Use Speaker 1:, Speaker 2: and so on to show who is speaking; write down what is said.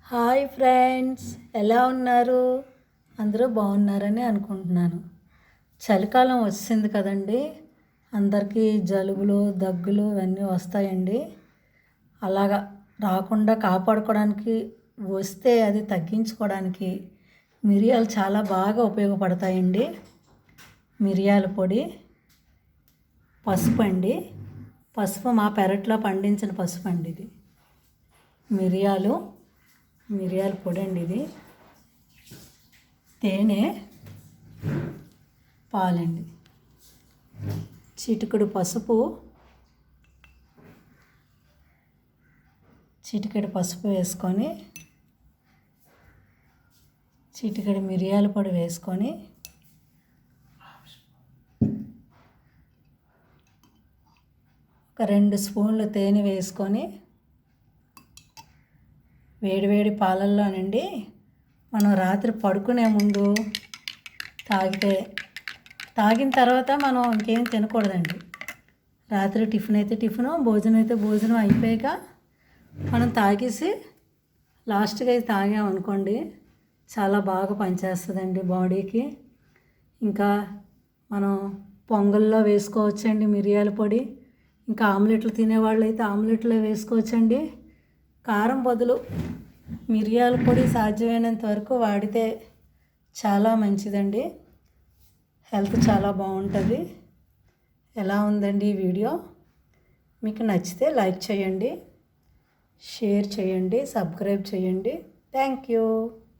Speaker 1: Hi friends, ఎలా ఉన్నారు? అందరూ బాగున్నారని అనుకుంటున్నాను. చలికాలం వచ్చింది కదండి, అందరికీ జలుబులు దగ్గులు ఇవన్నీ వస్తాయండి. అలాగా రాకుండా కాపాడుకోవడానికి, వస్తే అది తగ్గించుకోవడానికి మిరియాలు చాలా బాగా ఉపయోగపడతాయండి. మిరియాల పొడి, పసుపు అండి. పసుపు మా పెరట్లో పండించిన పసుపు అండి ఇది. మిరియాల పొడి అండి ఇది. తేనె, పాలండి. చిటికెడు పసుపు వేసుకొని, చిటికెడు మిరియాల పొడి వేసుకొని, ఒక 2 స్పూన్లు తేనె వేసుకొని, వేడివేడి పాలల్లోనండి మనం రాత్రి పడుకునే ముందు తాగిన తర్వాత మనం ఇంకేం తినకూడదండి. రాత్రి టిఫిన్ అయితే టిఫిను, భోజనం అయితే భోజనం అయిపోయాక మనం తాగేసి లాస్ట్గా అయితే తాగామనుకోండి, చాలా బాగా పనిచేస్తుందండి బాడీకి. ఇంకా మనం పొంగల్లో వేసుకోవచ్చండి మిరియాల పొడి. ఇంకా ఆమ్లెట్లు తినేవాళ్ళు అయితే ఆమ్లెట్లో వేసుకోవచ్చండి. కారం బదులు మిరియాల పొడి సాధ్యమైనంత వరకు వాడితే చాలా మంచిదండి. హెల్త్ చాలా బాగుంటుంది. ఎలా ఉందండి ఈ వీడియో? మీకు నచ్చితే లైక్ చేయండి, షేర్ చేయండి, సబ్స్క్రైబ్ చేయండి. Thank you.